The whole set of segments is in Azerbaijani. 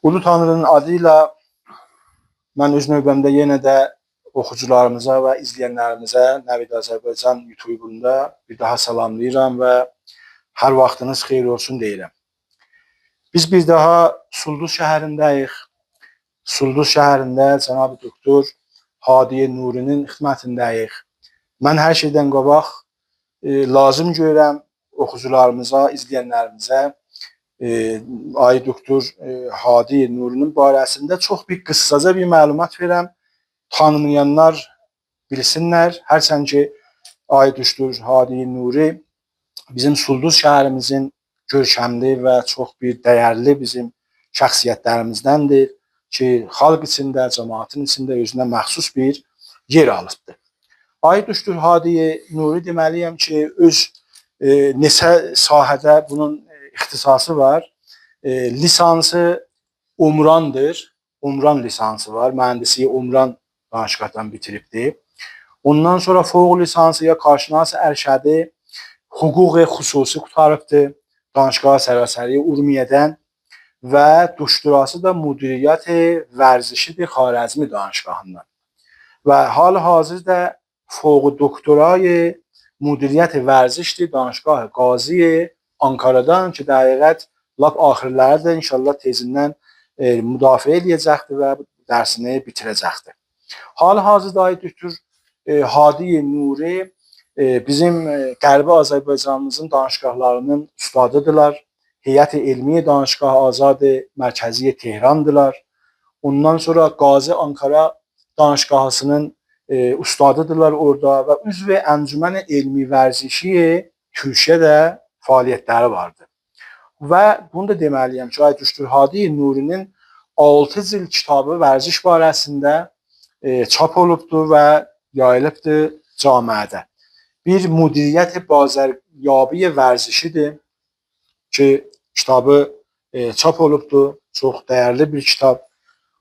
Ulu Tanrının adıyla mən öz növbəmdə yenə də oxucularımıza və izləyənlərimizə Nəvid Azərbaycan YouTube-unda bir daha salamlayıram və hər vaxtınız xeyir olsun deyirəm. Biz bir daha Sulduz şəhərindəyik. Sulduz şəhərində cənab doktor Hadiye Nurinin xidmətindəyik. Mən hər şeydən qabaq lazım görürəm oxucularımıza, izləyənlərimizə Ay doktor Hadiye Nurinin barəsində çox bir qıssaca bir məlumat verəm. Tanımayanlar bilsinlər. Hərçənd ki, Ay doktor Hadiye Nuri bizim Sulduz şəhərimizin görkəmli və çox bir dəyərli bizim şəxsiyyətlərimizdəndir ki, xalq içində, cəmaatın içində özünə məxsus bir yer alıbdır. Ay doktor Hadiye Nuri deməliyəm ki, öz neçə sahədə bunun ixtisası var. Lisansı Umrandır. Umran lisansı var. Mühəndisliyi Umran danışqahdan bitiribdir. Ondan sonra fövq lisansı ya Karşınas Ərşədi hüquq xüsusi qutarıbdır. Danışqah sərvəsəri Urmiyədən və doktorası da müdiriyyət vərzişidir Xarəzmi danışqahından. Və hal-hazırda fövq doktorayı müdiriyyət vərzişdir danışqah Qazi Ankaradan ki, dəqiqət lap axırlarda inşallah tezindən müdafiə edəcəkdir və dərsini bitirəcəkdir. Hal-hazırda Ay doktor Hadiye Nuri bizim Qərbi Azərbaycanımızın danışqahlarının ustadıdırlar. Heyət-i Elmi Danışqah Azad Mərkəzi Tehrandılar. Ondan sonra Qazi Ankara danışqahısının ustadıdırlar orada və üzv Əncümən Elmi Vərzişi Türkiyədə fəaliyyətləri vardı. Və bunu da deməliyəm ki, Ay doktor Hadiye Nurinin 6 cild kitabı vərziş barəsində çap olubdur və yayılıbdır camiədə. Bir müdiriyyət bazaryabi vərzişidir ki, kitabı çap olubdur. Çox dəyərli bir kitab.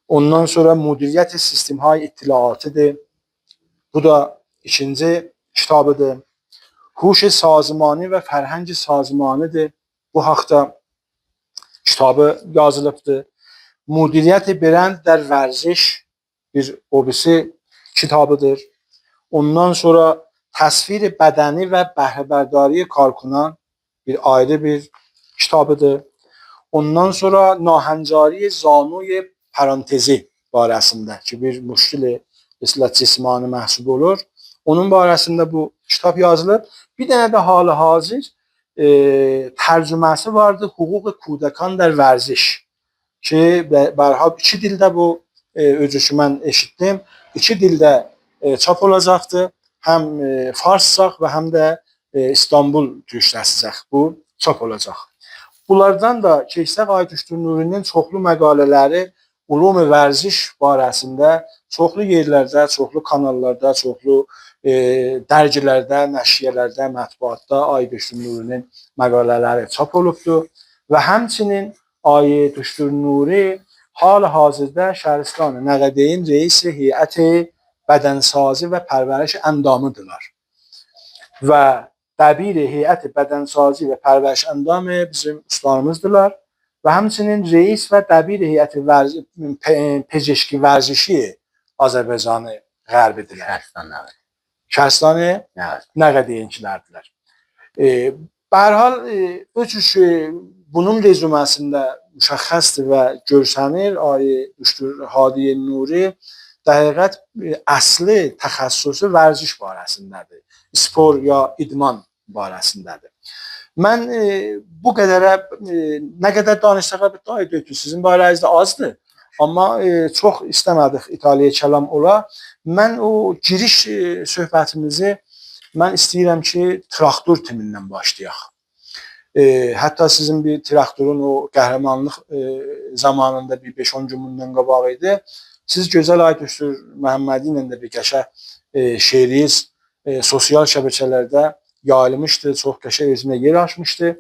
Ondan sonra müdiriyyət sistemhay ittilatıdır. Bu da ikinci kitabıdır. Huş sazmanı və Fərhəng sazmanıdır. Bu haqda kitabı yazılıbdır. Müdiriyyət Berənd dər vərziş bir obisi kitabıdır. Ondan sonra Təsvir bədəni və bəhrəbərdari karkunan bir ayrı bir kitabıdır. Ondan sonra Nahəncari Zanuy parantezi barəsində ki, bir müşkil cismani məhsub olur. Onun barəsində bu kitab yazılıb. Bir dənə də hal-hazır tərcüməsi vardı. Hüquq Kudəkan dər vərziş ki, bərhab 2 dildə bu öcüsü mən eşitdim. 2 dildə çap olacaqdır. Həm farscaq və həm də İstanbul türkçəsicaq bu çap olacaq. Bunlardan da keçsək Ay doktor Nurinin çoxlu məqalələri ulum vərziş barəsində çoxlu yerlərdə, çoxlu kanallarda, çoxlu dərgilərdə, nəşriyyələrdə, mətbuatda Ay doktor Nurinin məqalələri çap olubdur və həmçinin Ay doktor Nuri hal-hazırda Şəhristan Nəqədeyn Reis Heyət Bədənsazi və Pərvəriş Əndamıdırlar. Və dəbir Heyət Bədənsazi və Pərvəriş Əndamı bizim ustalarımızdırlar və həmçinin reis və dəbir Heyət Pezeşki Vərzişi Azərbaycanı Qərbidirlər. Şəhristan Nəqədeyinkilərdirlər. Hər hal bunun rezüməsində müşəxxəsdir və görsənir Ay doktor Hadiye Nuri dəqiqət əsli təxəssüsü vərziş barəsindədir. Spor ya idman barəsindədir. Mən bu qədərə nə qədər danışsağa Ay doktor sizin barənizdə azdır. Amma çox istəmədik İtaliya kəlam ola. Mən o giriş söhbətimizi mən istəyirəm ki, traktor timindən başlayaq. Hətta sizin bir traktorun o qəhrəmanlıq zamanında bir 5-10 gün bundan qabaq idi. Siz gözəl Ay doktor Məhəmmədi ilə də bir qəşə şeiriz sosial şəbəkələrdə yayılmışdı, çox qəşəng özünə yer açmışdı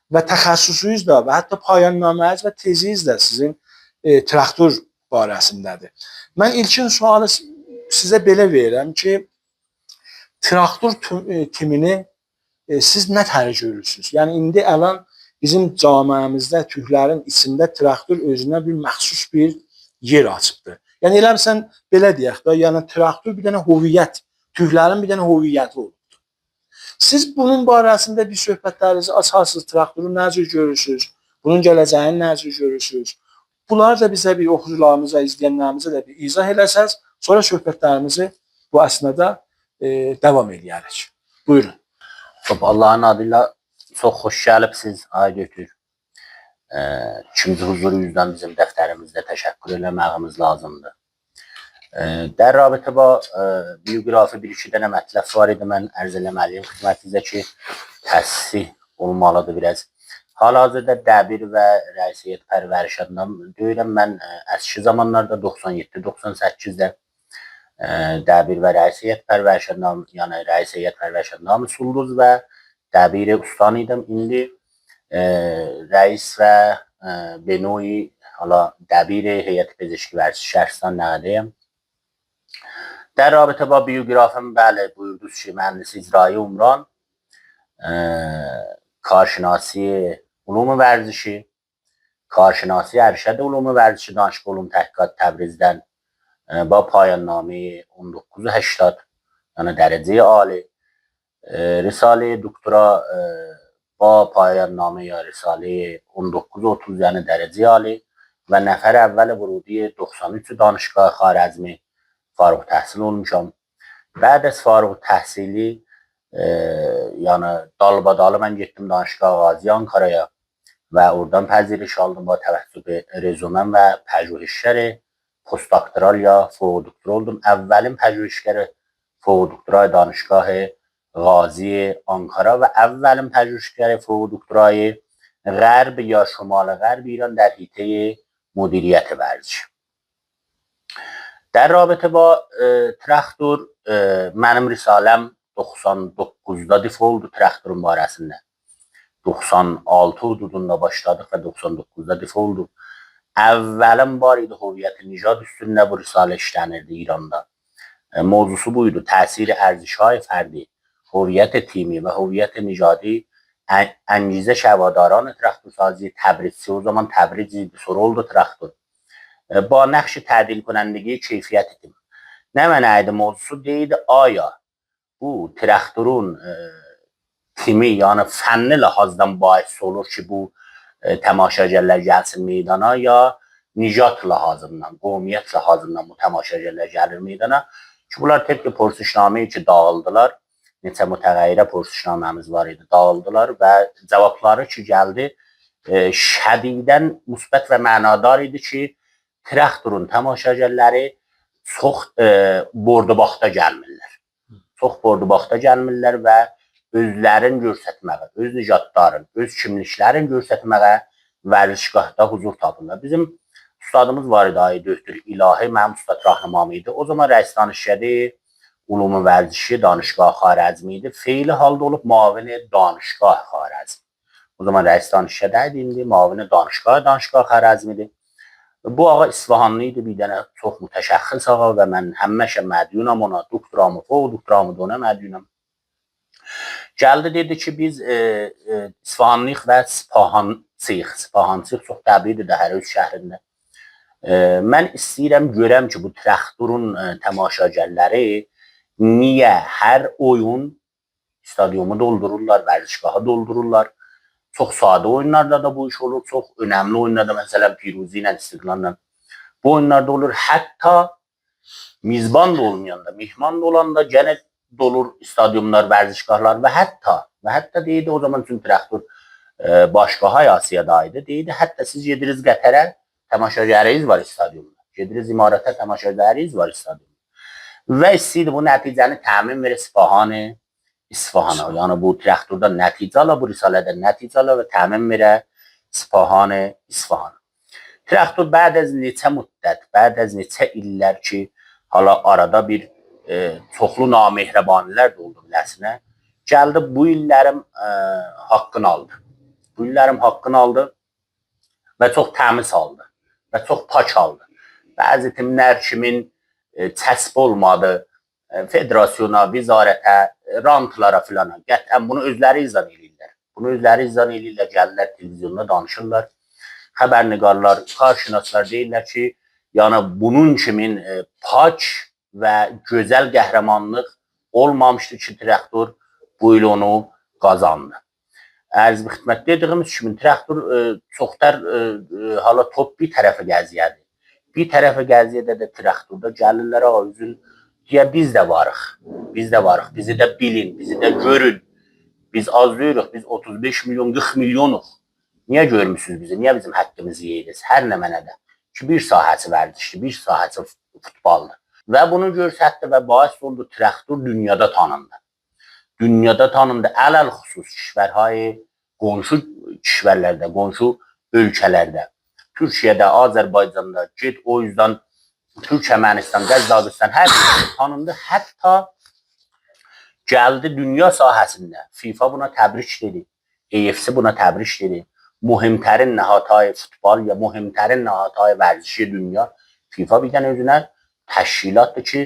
və təxəssüsünüz də və hətta payənaməniz və teziniz də sizin traktor barəsindədir. Mən ilkin sualı sizə belə verirəm ki, traktor timini siz nə tərcih görürsünüz? Yəni indi əlan bizim camiəmizdə türklərin içində traktor özünə bir məxsus bir yer açıbdır. Yəni elə sən belə deyək də, yəni traktor bir dənə hüviyyət, türklərin bir dənə hüviyyəti olubdur. Siz bunun barəsində bir söhbətlərinizi açarsınız, traktoru necə görürsünüz, bunun gələcəyini necə görürsünüz? Bunları da bizə bir oxucularımıza, izləyənlərimizə də bir izah eləsəz, sonra söhbətlərimizi bu əsnədə davam edərik. Buyurun. Allah'ın adıyla çok hoş gəlibsiz Aygötür. İkinci huzuru yüzden bizim dəftərimizdə təşəkkür eləməyimiz lazımdır. Dər rabitə bu biografi bir-iki dənə mətləb var idi. Mən ərz eləməliyim xidmətinizə ki, təsih olmalıdır biraz. Hal-hazırda dəbir və rəisiyyət pərvərişindən deyirəm. Mən əski zamanlarda 97-98-də dəbir və rəisiyyət pərvərişindən, yəni rəisiyyət pərvərişindən usulduz və dəbiri ustan idim. İndi rəis və benoyi dəbiri heyət pezeşki vərsi şəhristan nəqədəyəm. Dər rabitə bu biografim bəli buyurdunuz ki, mühəndis icrayı Umran, karşinasi ulumu vərzişi, karşinasi ərşəd ulumu vərzişi danışıq ulum təhqiqat Təbrizdən با پایان نامه 1980 یعنی درجه عالی رساله دکترا با پایان نامه یا رساله 1930 یعنی درجه عالی و نفر اول ورودی 93 دانشگاه خوارزمی فارغ تحصیل olmuşam. بعد از فارغ تحصیلی yani dalbadalı ben gittim Danışgah Gazi Ankara'ya ve oradan pəziriş aldım با توسط rezonam ve pəjurişləri postdoktoral ya fوق doktor oldum. Əvvəlim pəjurişgər fوق doktoray Danışgah Gazi Ankara ve əvvəlim pəjurişgər fوق doktorayı Qərb ya Şimal Qərb İran در حیطه مدیریت ورزش. در رابطه با traktor mənim risaləm 99'da dif oldu traktorun barəsində. 96 hududunda başladıq və 99'da dif oldu. Əvvəlim var idi hüviyyət-i nijad üstündə bu risalə işlənirdi İranda. Mövzusu buydu. Təsiri ərzişay fərdi, hüviyyət timi və hüviyyət nijadi əngizə şəvadaran traktorsazı Təbrizsi. O zaman Təbriz idi, sonra oldu traktor. با نقش تعدیل کنندگی کیفیت تیم. نه mənə idi mövzusu deyildi aya bu traktorun timi yəni fənni lahazdan bahis olur ki bu tamaşagerlər gəlsin meydana ya nijat lahazından, qovmiyyət lahazından bu tamaşagerlər gəlir meydana. Ki bunlar tepki porsuşnaməyi ki dağıldılar. Neçə mütəğəyyirə porsuşnaməmiz var idi, dağıldılar və cavabları ki gəldi şədidən müsbət və mənadar idi ki traktorun tamaşagerləri çox bordubaxta gəlmirlər. Çox bordubaxta gəlmirlər və özlərin göstərməyə, öz nicatların, öz kimliklərin göstərməyə vərzişgahda huzur tapırlar. Bizim ustadımız var idi, Aydöktür İlahi, mənim ustad Rahnamam idi. O zaman rəis danışgahı ulumu vərzişi Danışgah Xarəzmi idi. Feili halda olub muavini Danışgah Xarəzmi. O zaman rəis danışgahı indi, muavini Danışgah Xarəzmidir. Bu ağa İsfahanlı idi, bir dənə çox mütəşəxxis ağa və mən həmişə mədyunam ona, doktoramı, fوق doktoramı da ona mədyunam. Gəldi dedi ki biz İsfahanlıyıq və Sipahansıyıq. Sipahansıyıq çox təbliğdir də hər öz şəhrində. Mən istəyirəm görəm ki bu traktorun tamaşagerləri niyə hər oyun stadyumu doldururlar, vərzişgahı doldururlar. Çox sadə oyunlarda da bu iş olur, çox önəmli oyunlarda, məsələn Piruzi ilə, İstiqlal'la bu oyunlarda olur. Hətta mizban da olmayanda, mihman da olanda gene dolur stadyumlar, vərzişgahlar və hətta deyildi o zaman üçün traktor başqa Asiyadaydı. Deyildi hətta siz gediriz Qətərə, tamaşageriniz var stadyumda. Gediriz İmarətə, tamaşageriniz var stadyumda. Və istəyirdi bu nəticəni təmin verə İsfahana. Yəni bu traktorda nəticə ala, bu risalədə nəticə ala və təmin verə İsfahana. Traktor bəd az neçə müddət, bəd az neçə illər ki, hala arada bir çoxlu namehrəbanilər də oldu biləsinə. Gəldi bu illərim haqqını aldı. Bu illərim haqqını aldı və çox təmiz aldı və çox pak aldı. Bəzi timlər kimin çəsb olmadı, federasyona, vizarətə, rantlara filana. Qətən bunu özləri izah edirlər. Bunu özləri izah edirlər, gəlirlər televizyonda danışırlar. Xəbərnigarlar, karşınaşlar deyirlər ki, yəni bunun kimin pak və gözəl qəhrəmanlıq olmamışdı ki, traktor bu il onu qazandı. Ərz bir xidmət dediyimiz kimi traktor çoxlar hala top bir tərəfə gəziyədir. Bir tərəfə gəziyədə də traktorda gəlirlər, ağa üzün deyə biz də varıq. Biz də varıq. Bizi də bilin, bizi də görün. Biz az deyirik, biz 35 milyon, 40 milyonuq. Niyə görmüsünüz bizi? Niyə bizim haqqımızı yeyirsiniz? Hər nə mənə də. Ki, bir sahəsi vərdişdir, bir sahəsi futbaldır. Və bunu görsətdi və bais oldu, traktor dünyada tanındı. Dünyada tanındı. Ələl xüsus kişvərhayı, qonşu kişvərlərdə, qonşu ölkələrdə, Türkiyədə, Azərbaycanda, get o yüzden Türkmenistan, Qəzzabistan hər tanındı. Hətta gəldi dünya sahəsində. FIFA buna təbrik dedi. EFC buna təbrik dedi. Mühimtərin nəhatay futbol ya mühimtərin nəhatay vərzişi dünya. FIFA bir dənə özünə təşkilatdır ki,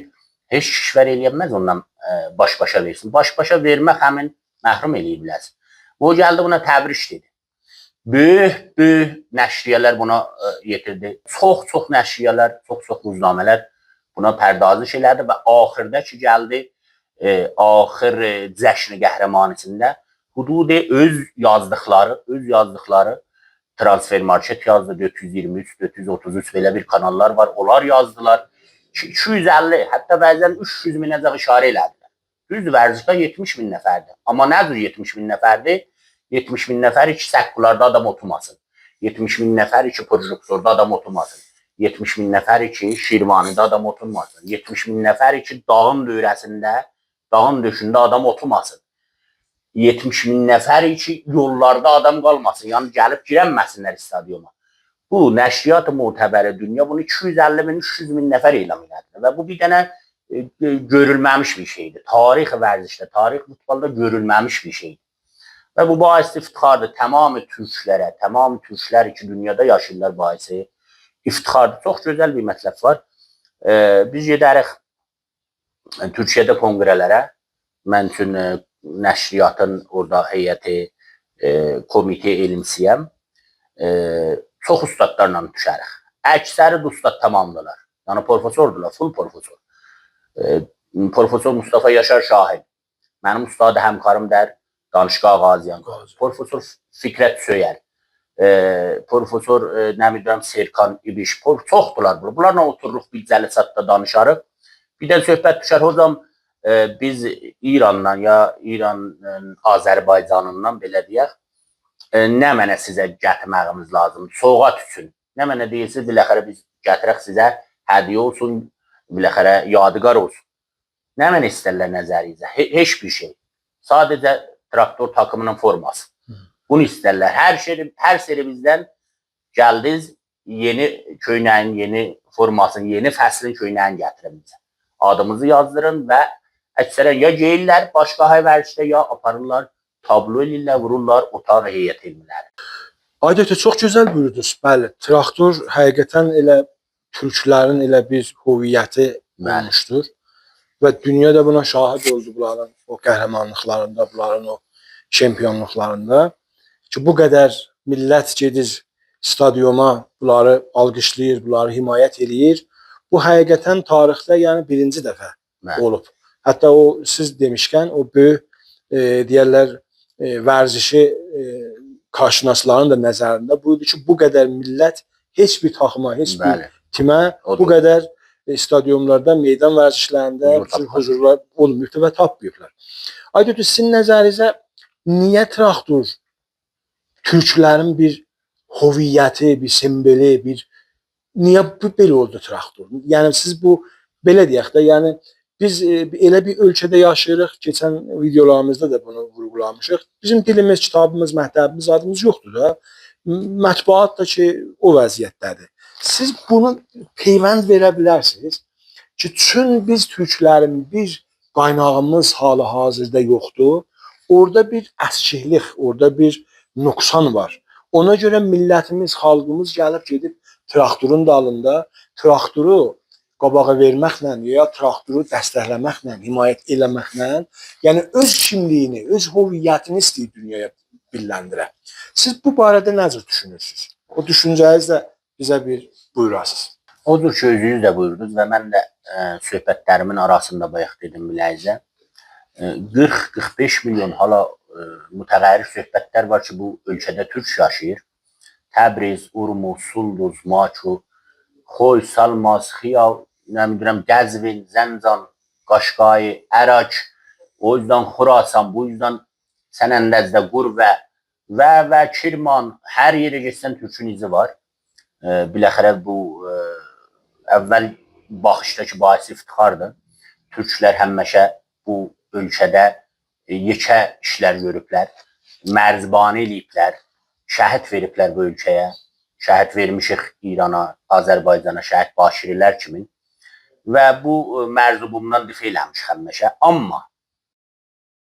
heç kişvər eləyəməz ondan baş-başa versin. Baş-başa vermək həmin məhrum eləyir biləz. O gəldi buna təbrik dedi. Böyük nəşriyyələr buna yetirdi. Çox nəşriyyələr, çox ruznamələr buna pərdazış elədi və axırda ki gəldi axır cəşni qəhrəmanısında hududi öz yazdıqları transfer market yazdı, 423, 433 belə bir kanallar var, onlar yazdılar. 250, hətta bəzən 300 minəcək işarə elədilər. Düzdür, vərzişdə 70 min nəfərdir. Amma nədir 70 min nəfərdir? 70 min nəfər ki, səkkularda adam oturmasın. 70 min nəfər ki, projektorda adam oturmasın. 70 min nəfər ki, Şirvanida adam oturmasın. 70 min nəfər ki, dağın dövrəsində, dağın döşündə adam oturmasın. 70 min nəfər ki, yollarda adam qalmasın. Yəni, gəlib girənməsinlər stadyuma. Bu, nəşriyyat-ı muhtəbəri dünya bunu 250 min, 300 min nəfər elam elədi. Və bu bir dənə görülməmiş bir şeydir. Tarix vərzişdə, tarix futbolda görülməmiş bir şeydir. Və bu baisi iftixardır. Tamamı türklərə, tamamı türklər ki, dünyada yaşayırlar baisi iftixardır. Çox gözəl bir mətləb var. Biz gedərik Türkiyədə konqrələrə. Mən üçün nəşriyyatın orada heyəti, komite elmsiyəm. Çox ustadlarla düşərik. Əksəri də ustad tamamdılar. Yəni professordular, full professor. Professor Mustafa Yaşar Şahin. Mənim ustadı həmkarım dər Danışqa Ağaziyan. Professor Fikrət Söyər. Professor Nəmidən Serkan İbiş. Çoxdular. Bunlarla otururuq, bir cəlisatda danışarıq. Bir də söhbət düşər. Hocam biz İrandan ya İranın Azərbaycanından belə deyək, nə mənə sizə gətirməyimiz lazımdır? Soğat üçün. Nə mənə deyirsiniz, biləxərə biz gətirək sizə hədiyə olsun, biləxərə yadigar olsun. Nə mənə istərlər nəzərinizə? Heç bir şey. Sadəcə traktor takımının forması. Bunu istərlər. Hər seri bizdən gəldiniz, yeni köynəyin, yeni formasını, yeni fəslin köynəyini gətirin bizə. Adımızı yazdırın və əksərən ya geyirlər başqa vərzişdə, ya aparırlar, tablo eləyirlər, vururlar otaq heyət elmirləri. Adətə çox gözəl buyurdunuz. Bəli, traktor həqiqətən elə türklərin elə bir hüviyyəti olmuşdur. Və dünyada buna şahid oldu bunların o qəhrəmanlıqlarında, bunların o şampiyonluqlarında. Ki, bu qədər millət gedir stadyuma, bunları alqışlayır, bunları himayət eləyir. Bu həqiqətən tarixdə yəni birinci dəfə olub. Hətta o siz demişkən o böyük deyərlər vərzişi karşınaşların da nəzərində buydu ki, bu qədər millət heç bir taxıma, heç bir timə bu qədər stadyumlarda, meydan vərzişlərində huzurlar olmayıbdır və tapmayıblar. Aydın, sizin nəzərinizə niyə traktor türklərin bir hüviyyəti, bir simvoli, niyə belə oldu traktor? Yəni siz bu belə deyək də, yəni biz elə bir ölkədə yaşayırıq, keçən videolarımızda da bunu vurgulamışıq. Bizim dilimiz, kitabımız, məktəbimiz, adımız yoxdur da. Mətbuat da ki, o vəziyyətdədir. Siz bunu peyvənd verə bilərsiniz ki, çün biz türklərin bir qaynağımız hal-hazırda yoxdur. Orada bir əskiklik, orada bir nöqsan var. Ona görə millətimiz, xalqımız gəlib gedib traktorun dalında, traktoru qabağa verməklə ya traktoru dəstəkləməklə, himayət eləməklə, yəni öz kimliyini, öz hüviyyətini istəyir dünyaya dilləndirə. Siz bu barədə necə düşünürsünüz? O düşüncənizi də bizə bir buyurasınız. Odur ki, özünüz də buyurdunuz və mən də söhbətlərimin arasında bayaq dedim biləyizə. 40-45 milyon hala mütəğəyyir söhbətlər var ki, bu ölkədə türk yaşayır. Təbriz, Urmus, Sulduz, Maçu, Xoy, Salmas, Xiyal, Qəzvin, Zəncan, Qaşqayı, Əraç, o yüzden Xurasan, bu yüzden Sənəndəzdə, Qurvə və Kirman, hər yerə geçsən türkün izi var. Biləxərə bu əvvəl baxışdakı bahis iftixardır. Türklər həmişə bu ölkədə yekə işlər görüblər, mərzbani eləyiblər, şəhid veriblər bu ölkəyə. Şəhid vermişik İrana, Azərbaycana, şəhid Başirilər kimi. Və bu mərzubumdan difə eləmişik həmişə. Amma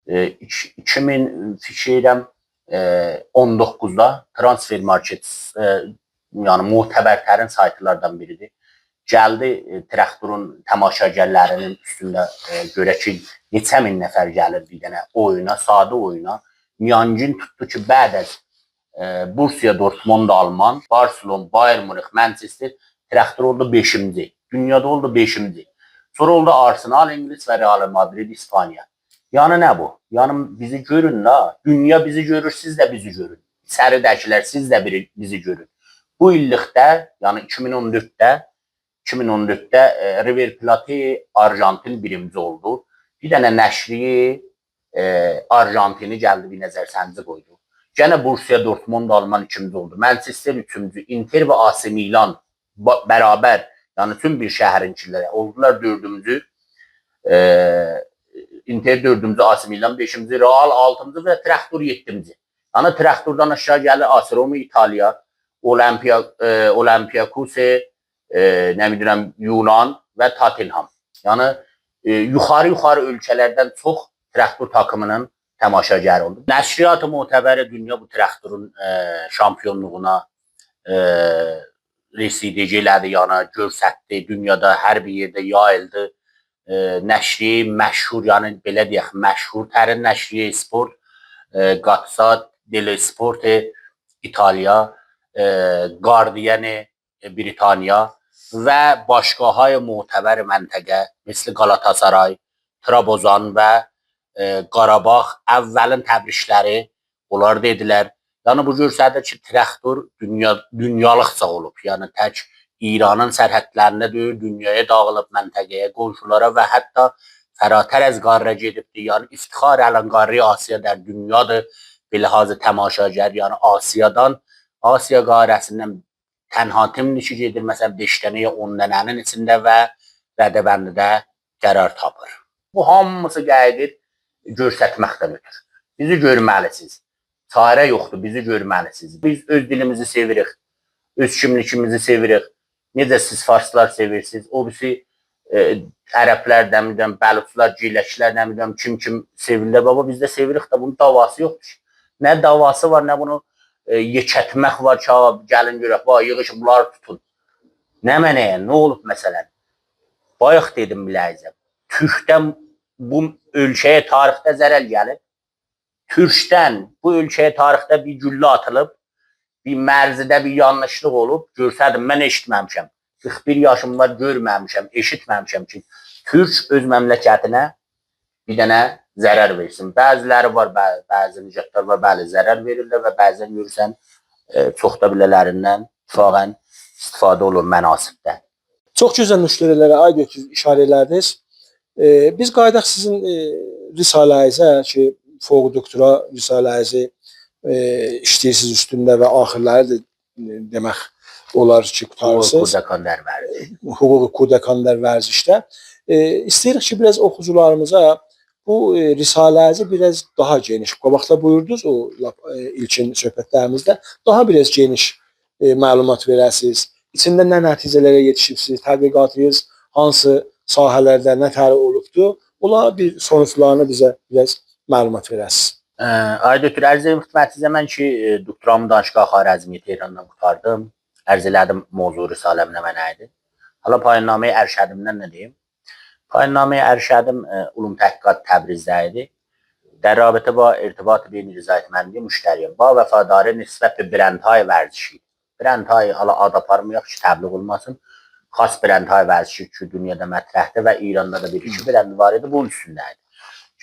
2000 fikirəm 19'da Transfer Market yani muhtəbərlərin saytlardan biridir. Gəldi traktorun tamaşagerlərinin üstündə görə ki, neçə min nəfər gəlir bir dənə oyuna, sadə oyuna. Miyancin tutdu ki, bəd Borussia Dortmund Alman, Barcelona, Bayern Münih, Manchester traktor oldu 5-ci. Dünyada oldu 5-ci. Sonra oldu Arsenal, İngiliz və Real Madrid, İspanya. Yani ne bu? Yani bizi görün la. Dünya bizi görür, siz de bizi görün. İçəridəkilər, siz de bizi görün. Bu illikdə, yani 2014'te River Plate Arjantin birinci oldu. Bir dənə nəşriyi Arjantini gəldi bir nəzərsənizi qoydu. Gene Borussia Dortmund Alman 2-ci oldu. Manchester 3-cü, Inter ve AC Milan beraber, yani tüm bir şəhərinkiləri oldular 4-cü. Inter 4-cü, AC Milan 5-ci, Real 6-cı ve Traktor 7-ci. Yani Traktordan aşağı gəlir AC Roma İtalya, Olympiakos, ne bileyim Yunan ve Tottenham. Yani yuxarı ölkələrdən çox Traktor takımının tamaşagarı oldu. Nəşriyyat-ı Muhtəbəri dünya bu Traktorun şampiyonluğuna residici elədi, yəni görsətdi, dünyada hər bir yerdə yayıldı. Nəşri məşhur, yəni belə deyək, məşhur tərin nəşri Sport, Gazzetta dello Sport İtalya, Guardian Britaniya və başqahay muhtəbər məntəqə, misli Galatasaray, Trabzon və Qarabağ əvvəlin təbrişləri onlar dedilər. Yəni bu görsədir ki, Traktor dünyalıqca olub. Yəni tək İranın sərhədlərində deyil, dünyaya dağılıb məntəqəyə, qonşulara və hətta fərətər az qarra gedibdir. Yəni iftixar ələn qarri Asiya der dünyadır. Bilhazı təmaşagar, yəni Asiya qarəsindən tənha timnişi gedir. Məsələn 5 dənə 10 dənənin içində və Rədəbəndidə qərar tapır. Bu hamısı gəlir görsətməkdən ötür. Bizi görməlisiniz. Çarə yoxdur, bizi görməlisiniz. Biz öz dilimizi sevirik, öz kimlikimizi sevirik. Necə siz farslar sevirsiniz, o birisi ərəblər, dəmirdən, bəluçlar, giləklər, dəmirdən, kim sevirlər. Baba biz də sevirik də bunun davası yoxdur. Nə davası var, nə bunu yekətmək var ki, gəlin görək, yığışın, bunları tutun. Nə mənəyə, nə olub məsələn? Bayaq dedim biləyizəm, Türkdən bu ölkəyə tarixdə zərər gəlib. Türkdən bu ölkəyə tarixdə bir güllə atılıb, bir mərzidə bir yanlışlıq olub, görsədim, mən eşitməmişəm. 41 yaşım var, görməmişəm, eşitməmişəm ki, Türk öz məmləkətinə bir dənə zərər versin. Bəziləri var, bəzi nicətlər var, bəli, zərər verirlər və bəzən görürsən, çox da bilələrindən ittifaqən istifadə olur mənasibdə. Çox gözəl nüktələrə ay götürüb işarə elədiniz. Biz qaydaq sizin risalənizə ki, fوق doktora risalənizi işləyirsiniz üstündə və axırları da demək olar ki, qutarsınız. Hüquqi Kudakandar vərzişdə. İstəyirik ki, biraz oxucularımıza bu risalənizi biraz daha geniş, qabaqda buyurdunuz o ilkin söhbətlərimizdə, daha biraz geniş məlumat verəsiniz. İçində nə nəticələrə yetişibsiniz, tədqiqatınız hansı sahələrdə nə təri olubdur, ola bir sonuçlarını bizə biraz məlumat verəsiniz. Ay doktor, ərz edim xidmətinizə mən ki, doktoramı Danışqa Xarəzmi Tehrandan qutardım. Ərz elədim mövzu risaləm nə mənə idi. Hala payınnaməyi Ərşədimdən nə deyim? Payınnaməyi Ərşədim Ulum Təhqiqat Təbrizdə idi. در رابطه با ارتباط بین رضایتمندی مشتریان با وفاداری نسبت به برندهای ورزشی. برندهای حالا ad aparmayaq ki təbliğ olmasın. Xas برندهای ورزشی ki dünyada mətrəhdə və İranda da bir iki brend var idi, bunun üstündəydi.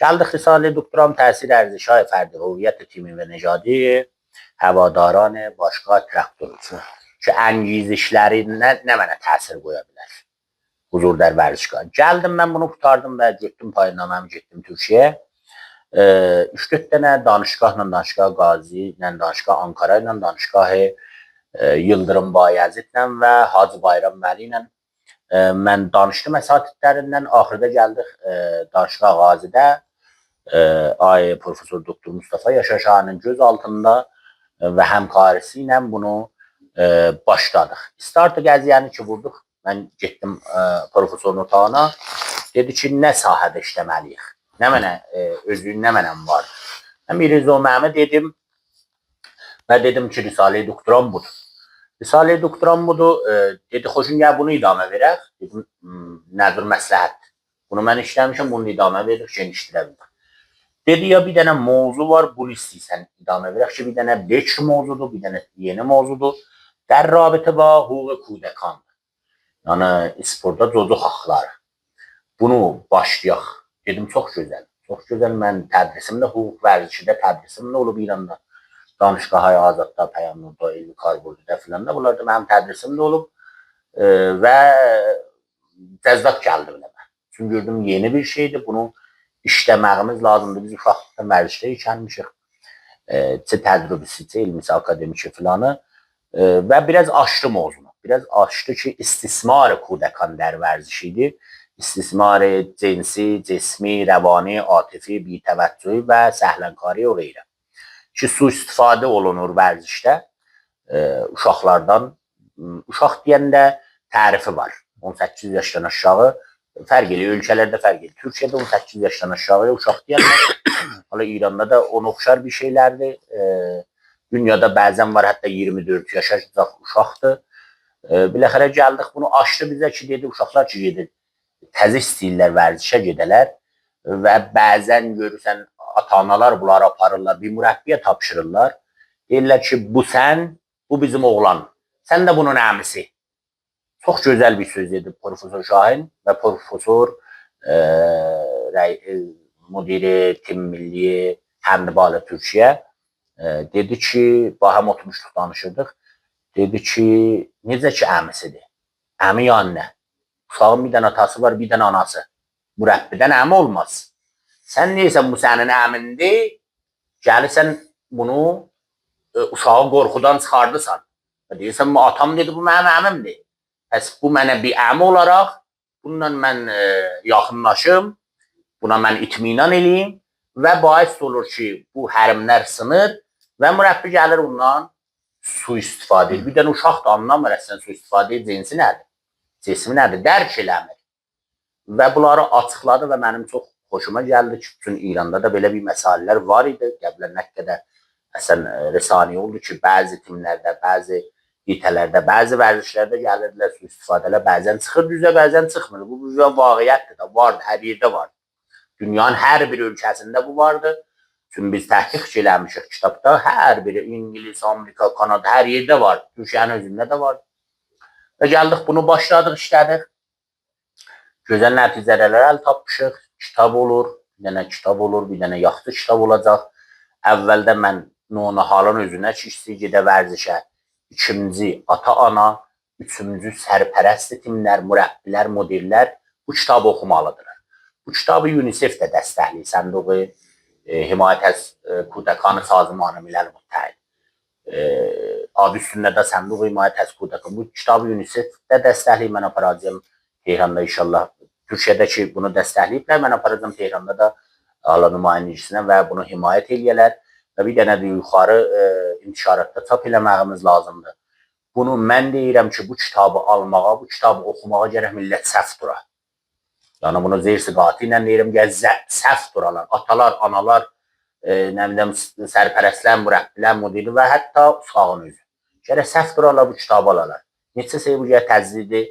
Gəldik Risale Doktoram təsir ارزش‌های فردی هویت تیمی و نژادی هواداران باشگاه تراکتور ki əngizişlərindən nə mənə təsir qoya bilər. Huzur der ورزشگاه. Gəldim mən bunu qurtardım və getdim paynaməmi getdim Türkiyəyə. 3-4 dənə danışgahla, danışgah Qazi ilə, danışgah Ankara ilə, danışgah Yıldırım Bayazidlə və Hacı Bayram Vəli ilə mən danışdım əsatidlərindən. Axırda gəldik danışgah Qazidə ay Profesör Doktor Mustafa Yaşar Şahin'in göz altında və həmkarisi ilə bunu başladıq. Startı gəziyəni ki vurduq. Mən getdim profesorun otağına. Dedi ki, nə sahədə işləməliyik? Nə mənə, özlüyün nə mənəm var? Mən bir rezoməmi dedim və dedim ki, Risale-i Doktoram budur. Risale-i Doktoram budur. Dedi, xoşun gəl bunu idamə verək. Dedim, nədir məsləhət? Bunu mən işləmişəm, bunu idamə veririk, genişdirə bilir. Dedi, ya bir dənə mövzu var, bunu istəyirsən idamə verək ki, bir dənə bekr mövzudur, bir dənə yeni mövzudur. Dər rabitə və hüquq kudəkandır. Yəni, sporda cocuq haqları. Bunu başlayaq. Dedim, çox gözəl. Çox gözəl. Mən tədrisimdə, hüquq vərzişidə tədrisimdə olub İranda. Danışqahı Azadda, Pəyamnurda, Elmi Karburcuda filan da. Bunlar da mənim tədrisimdə olub. Və cəzzab gəldi biləmə. Çünki gördüm, yeni bir şeydir. Bunu işləməyimiz lazımdır. Biz uşaqlıqda vərzişdə ikənmişik. Tədribisi, elmisi, akademiki filanı. Və biraz aşdı mövzunu. Biraz aşdı ki, istismar kudəkan der vərzişiydi. İstismar cinsi, cismi, rəvani, atifi, bitəvəccühi və səhlənkari o qeyrə. Ki, sui-istifadə olunur vərzişdə uşaqlardan. Uşaq deyəndə tərifi var. 18 yaşdan aşağı fərq edir. Ölkələrdə fərq edir. Türkiyədə 18 yaşdan aşağı uşaq deyəndə hala İranda da ona oxşar bir şeylərdir. Dünyada bəzən var, hətta 24 yaşa uşaqdır. Biləxərə gəldik, bunu açdı bizə ki, dedi, uşaqlar ki, gedir. Təzə istəyirlər vərzişə gedələr və bəzən görürsən, ata-analar bunları aparırlar, bir mürəbbiyə tapşırırlar. Deyirlər ki, bu sən, bu bizim oğlan. Sən də bunun əmisi. Çox gözəl bir söz dedi Profesör Şahin və Profesör müdiri Tim Milli Həmdibalı Türkiyə. Dedi ki, bahəm oturmuşduq, danışırdıq. Dedi ki, necə ki əmisidir? Əmi yəni nə? Uşağın bir dənə atası var, bir dənə anası. Mürəbbidən əmi olmaz. Sən neysən, bu sənin əmindir, gəlirsən bunu uşağı qorxudan çıxardısan. Deyirsən, atam dedi, bu mənim əmimdir. Bəs bu mənə bir əmi olaraq, bununla mən yaxınlaşım, buna mən itminan eləyim və bais olur ki, bu hərimlər sınır və mürəbbi gəlir ondan sui-istifadə edir. Bir dənə uşaq da anlamır, əslən sui-istifadə cinsi nədir? Cismi nədir? Dərk eləmir. Və bunları açıqladı və mənim çox xoşuma gəldi ki, bütün İranda da belə bir məsələlər var idi. Qəblə nə qədər əslən rəsani oldu ki, bəzi timlərdə, bəzi qitələrdə, bəzi vərzişlərdə gəlirdilər sui-istifadələr, bəzən çıxır düzə, bəzən çıxmır. Bu vaqiətdir də, vardı, hər yerdə vardı. Dünyanın hər bir ölkəsində bu vardı. Çünki biz təhqiq eləmişik kitabda, hər biri İngiliz, Amerika, Kanada, hər yerdə var. Türkiyənin özündə də var. Və gəldik, bunu başladıq, işlədik. Gözəl nəticələr əl tapmışıq. Kitab olur, bir dənə kitab olur, bir dənə yaxşı kitab olacaq. Əvvəldə mən Nonahalın özünə çişdi, gedə vərzişə. İkinci, ata-ana. Üçüncü, sərpərəst timlər, mürəbbilər, müdirlər bu kitabı oxumalıdırlar. Bu kitabı UNICEF də dəstəkləyir, Sənduqi Himayət Kudəkanı Sazmanı Milal Müttəhid. Adı üstündə də Sənduqi Himayət Kudəkanı. Bu kitabı UNICEF də dəstəkləyir, mən aparacağım Tehranda inşallah. Türkiyədəki bunu dəstəkləyiblər, mən aparacağım Tehranda da ala nümayəndəsinə və bunu himayət eləyələr və bir dənə də yuxarı intişaratda çap eləməyimiz lazımdır. Bunu mən deyirəm ki, bu kitabı almağa, bu kitabı oxumağa gərək millət səhv dura. Yəni bunu zeyr-siqatı ilə deyirəm, səhv duralar. Atalar, analar, nə biləm, sərpərəstlər, mürəbbilər, müdiri və hətta uşağın özü. Gərək səhv duralar, bu kitabı alalar. Neçə şey bu gərək təzlidi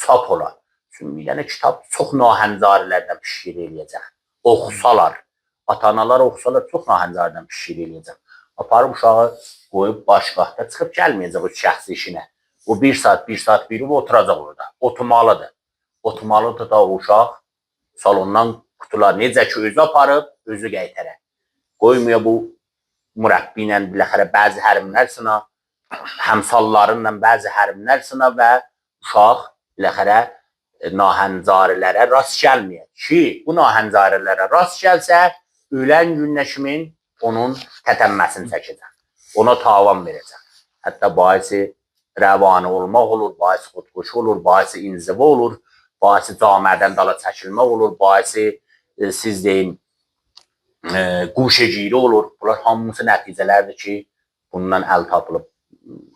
çap olar. Çünki bir dənə kitab çox nahəmzarilərdən pişir eləyəcək. Oxusalar, ata-analar oxusalar çox nahəncərdən pişir eləyəcək. Aparıb uşağı qoyub başqahda çıxıb gəlməyəcək o şəxsi işinə. O 1 saat, 1 saat birib oturacaq orada. Oturmalıdır. Oturmalıdır da o uşaq salondan qutular necə ki özü aparıb, özü qaytarır. Qoymuyor bu mürəbbi ilə biləxərə bəzi hərimlər sına, həmsallarınla bəzi hərimlər sına və uşaq biləxərə nahəncarilərə rast gəlməyir. Ki, bu nahəncarilərə rast gəlsə, ölən gününə kimin onun tətənməsini çəkəcək. Ona tavan verəcək. Hətta baisi rəvani olmaq olur, baisi xudkuşu olur, baisi inzivə olur, baisi camiədən dala çəkilmək olur, baisi siz deyin quşegiri olur. Bunlar hamısı nəticələrdir ki, bundan əl tapılıb.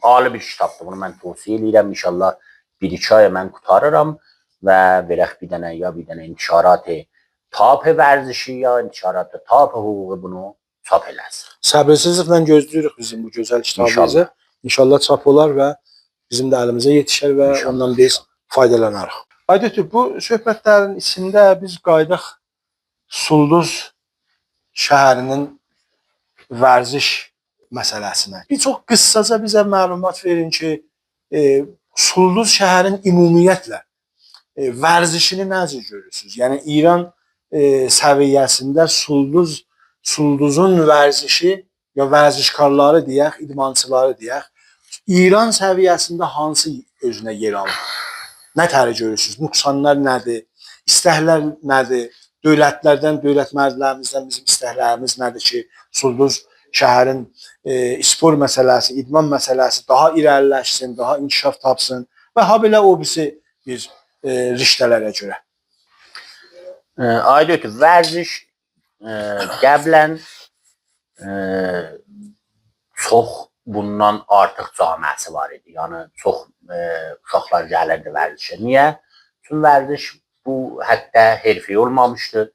Ali bir kitabdır. Bunu mən tövsiyə edirəm. İnşallah 1-2 aya mən qutarıram və verək bir dənə intişarat-ı TAP vərzişi ya intişarat-ı TAP hüququ bunu çap eləsin. Səbirsizliklə gözləyirik bizim bu gözəl kitabımızı. İnşallah çap olar və bizim də əlimizə yetişər və ondan biz faydalanarıq. Aydın, bu söhbətlərin içində biz qaydaq Sulduz şəhərinin vərziş məsələsinə. Bir çox qıssaca bizə məlumat verin ki, Sulduz şəhərin ümumiyyətlə vərzişini necə görürsünüz? Yəni İran səviyyəsində Sulduzun vərzişi ya vərzişkarları deyək, idmançıları deyək, İran səviyyəsində hansı özünə yer alır? Nə tərə görürsünüz? Nuqsanlar nədir? İstəklər nədir? Dövlətlərdən, dövlət mərdlərimizdən bizim istəklərimiz nədir ki, Sulduz şəhərin spor məsələsi, idman məsələsi daha irəliləşsin, daha inkişaf tapsın və habelə o birisi bir riştələrə görə. Aydın, vərziş qəblən çox bundan artıq camiəsi var idi. Yəni, çox uşaqlar gəlirdi vərzişə. Niyə? Çünki vərziş bu həddə herfi olmamışdı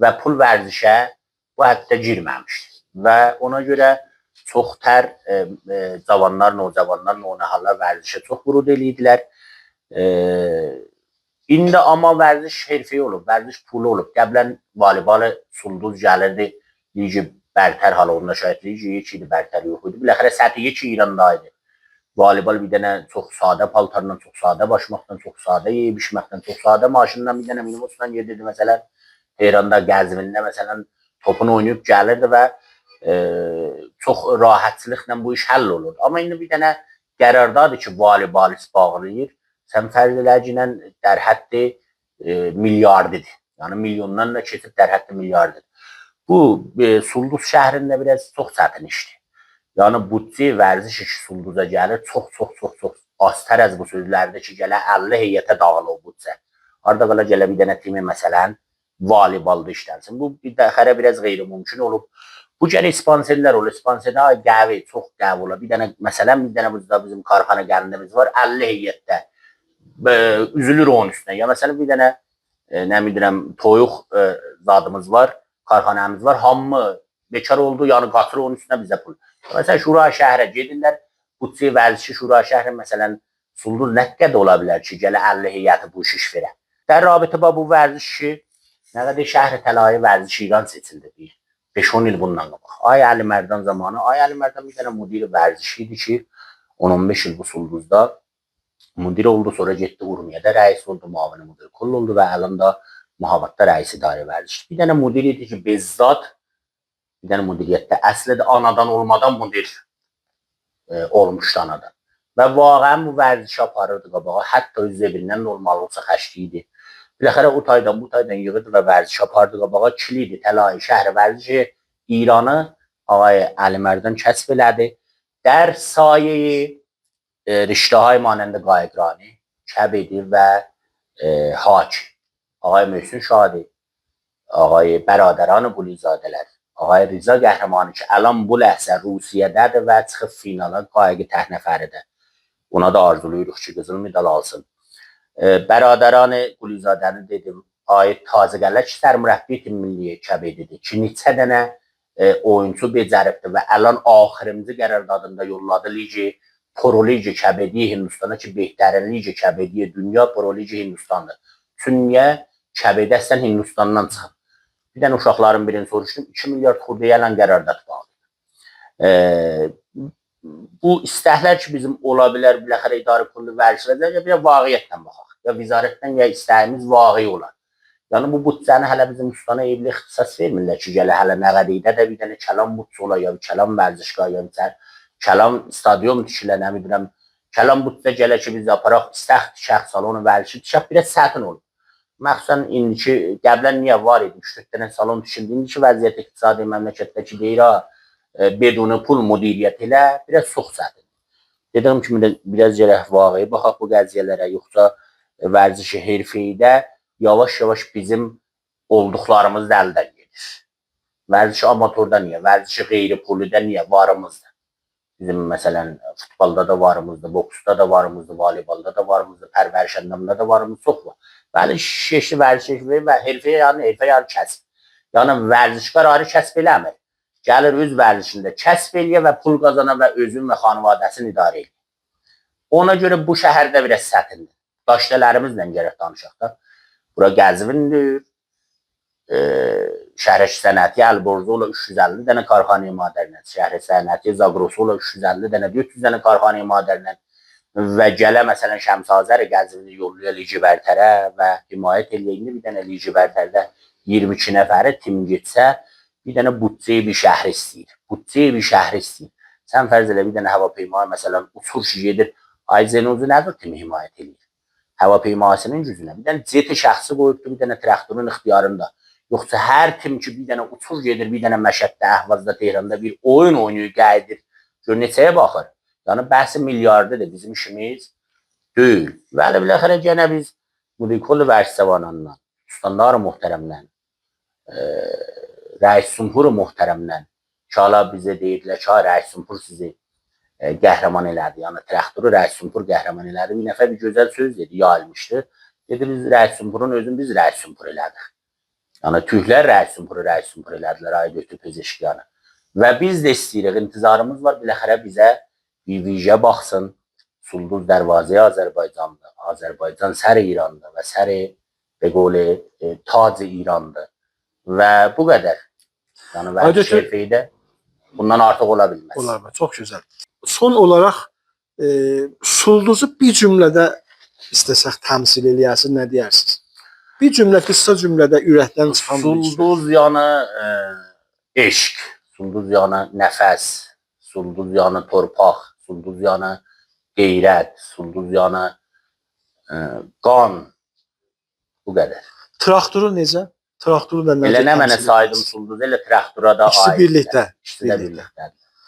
və pul vərzişə bu həddə girməmişdi. Və ona görə çox tər cavanlar, nocavanlar, nonahallar vərzişə çox vurud eləyirdilər. İndi amma vərziş herfi olub, vərziş pulu olub. Qəblən valibalı Sulduz gəlirdi, ligi bərtər hala onda şahid ligi 2 idi, bərtər yox idi. Biləxərə səthi 2 İranda idi. Volibal bir dənə çox sadə paltarla, çox sadə başmaqdan, çox sadə yeyib içməkdən, çox sadə maşından bir dənə minibusla gedirdi. Məsələn, Tehranda, Qəzvində məsələn topunu oynayıb gəlirdi və çox rahatçılıqla bu iş həll olur. Amma indi bir dənə qərardadır ki, valibalist bağlayır. Sən fərz eləcinə dərhəddi milyardidir. Yəni milyondan da keçib dərhəddi milyardidir. Bu Sulduz şəhrində biraz çox çətin işdir. Yəni büdcə vərziş işi Sulduza gəlir. Çox astərəz bu sözlərdə ki, gələ 50 heyətə dağılı o büdcə. Arada qala gələ bir dənə timi məsələn valibalda işlənsin. Bu bir dəxərə biraz qeyri-mümkün olub. Bu gələ sponsorlar olur. Sponsorlar qəvi, çox qəvi olur. Bir dənə məsələn bir dənə burada bizim karxana gəndimiz var. 50 heyətdə üzülür onun üstünə. Ya məsələn bir dənə nə bilirəm toyuq zadımız var, karxanəmiz var. Hamı bekar oldu, yəni qatır onun üstünə bizə pul. Məsələn Şura şəhərə gedirlər. Büdcə vərzişi Şura şəhəri məsələn Sulduz nə qədər ola bilər ki, gələ 50 heyəti bu iş verə. Dər rabitə bu vərziş işi nə qədər şəhər təlayı vərziş İran seçildi bir 5-10 il bundan qabaq. Ay Əli Mərdan zamanı, Ay Əli Mərdan bir dənə müdir vərzişi idi ki, 10-15 il bu Sulduzda müdir oldu, sonra getdi Urmiyədə rəis oldu, müavini müdir kull oldu və əlində Muhavatda rəis idarə vərzişi. Bir dənə müdir idi ki, bezzat bir dənə müdiriyyətdə əslədə anadan olmadan müdir olmuşdu anadan. Və vaqəən bu vərzişi aparırdı qabağa. Hətta öz evindən normal olsa xəşli idi. Biləxərə o taydan bu taydan yığırdı və vərzişi apardı qabağa. Kilidi, təlayi, şəhər vərzişi İranı Ağay Əli Mərdan kəsb elədi. Dər sayeyi Riştahay manəndə Qayqrani kəb edir və Hac, Ağay Möhsün Şadi, Ağay Bəradəran Qulizadələr, Ağay Riza Qəhrəmanı ki, əlan bu ləhsə Rusiyədədir və çıxıb finala qayıqı tək nəfəridir. Ona da arzuluyuruq ki, qızıl medal alsın. Bəradəran Qulizadəni dedim, ayət tazəgələr ki, sərmürəbbi milliyə kəb edilir ki, neçə dənə oyuncu becəribdir və əlan axırıncı qərardadında yolladı ligi, Pro Ligi kəb ediyor Hindistana ki, behtərin ligi kəb ediyor dünya Pro Ligi Hindistandır. Çünki kəb edəsən Hindistandan çıxıb. Bir dənə uşaqların birini soruşdum. 2 milyard xurda gələn qərardat qaldı. Bu istəklər ki bizim ola bilər, biləxərə idarə pulunu vərdişlərdə ya bir vaqiyyətlə baxaq. Ya vizarətdən ya istəyimiz vaqi olar. Yəni bu büdcəni hələ bizim ustana evli ixtisas vermirlər ki, gələ hələ nə qədiydə də bir dənə kəlam büdcə ola, ya bir kəlam vərzişgah, ya bir kəlam stadion tikilə, nə bilirəm, kəlam büdcə gələ ki biz aparaq, istək tikək salonu vərdişi tikək, bir də çətin olur. Məxsusən indiki, qəblən niyə var idi, 3-4 dənə salon tikildi, indiki vəziyyət iqtisadi məmləkətdəki deyir, bedunu pul müdiriyyət ilə biraz çox çətin. Dediyim kimi biraz gərək vaqiyə baxaq bu qəziyyələrə, yoxsa vərzişi herfeydə yavaş-yavaş bizim olduqlarımız da əldən gedir. Vərzişi amatördə niyə? Vərzişi qeyri puluda niyə? Varımızdır. Bizim məsələn futbolda da varımızdır, boksda da varımızdır, voleybolda da varımızdır, pərvəriş anlamında da varımız çox var. Bəli, şeşli vərzişi və herfəyə yarı kəsb. Yəni vərzişkar ayrı kəsb eləmir. Gəlir öz vərzişində kəsb eləyə və pul qazana və özün və xanvadəsini idarə edir. Ona görə bu şəhərdə biraz çətindir. Daşdələrimizlə gərək danışaq da. Bura Qəzvindir. Şəhər sənəti Əlborzu ola 350 dənə karxanaya madərlən. Şəhər sənəti Zaqrosu ola 350 dənə, 400 dənə karxanaya madərlən. Və gələ məsələn Şəmsazər Qəzvini yolluya Licibərtərə və himayət eləyində bir dənə Licibərtərdə 22 nəfəri tim getsə, bir dənə büdcəyə bir şəhər istəyir. Büdcəyə bir şəhər istəyir. Sən fərz elə bir dənə hava peymayı məsələn uçur ki gedir. Ayzenozu nədir timi himayət edir? Hava peymasının gücünə. Bir dənə ceti şəxsi qoyubdur, bir dənə traktorun ixtiyarında. Yoxsa hər tim ki bir dənə uçur gedir, bir dənə Məşəddə, Əhvazda, Tehranda bir oyun oynayır, qədir. Gör neçəyə baxır. Yəni bəhsi milyardıdır, bizim işimiz deyil. Və biləxərə gənə biz Mudikol Vərsəvanandan, Ustanlar Muhtərəmdən, Rəis Sumpur Muhtərəmdən ki, hala bizə deyirlər ki, Rəis Sumpur sizi qəhrəman elədi. Yəni traktoru Rəis Sumpur qəhrəman elədi. Bir nəfər bir gözəl söz dedi, yayılmışdı. Dedi biz Rəis Sumpurun özünü biz Rəis Sumpur elədik. Yəni tühlər Rəis Sumpur elədilər, ay götü pezeşkiyanı. Və biz də istəyirik, intizarımız var, biləxərə bizə bir vicə baxsın. Sulduz Dərvazəyə Azərbaycandır, Azərbaycan səri İrandır və səri Beqoli tacı İrandır. Və bu qədər. Yəni vərdiş şərfeydə bundan artıq ola bilməz. Olar mı? Çox gözəl. Son olaraq Sulduzu bir cümlədə istəsək təmsil eləyəsiniz, nə deyərsiniz? Bir cümlə, qısa cümlədə ürəkdən çıxan Sulduz yəni eşq, Sulduz yəni nəfəs, Sulduz yəni torpaq, Sulduz yəni qeyrət, Sulduz yəni qan. Bu qədər. Traktoru necə? Traktoru da necə? Elə nə mənə saydım Sulduz, elə traktora da aid. İkisi birlikdə. İkisi də birlikdədir.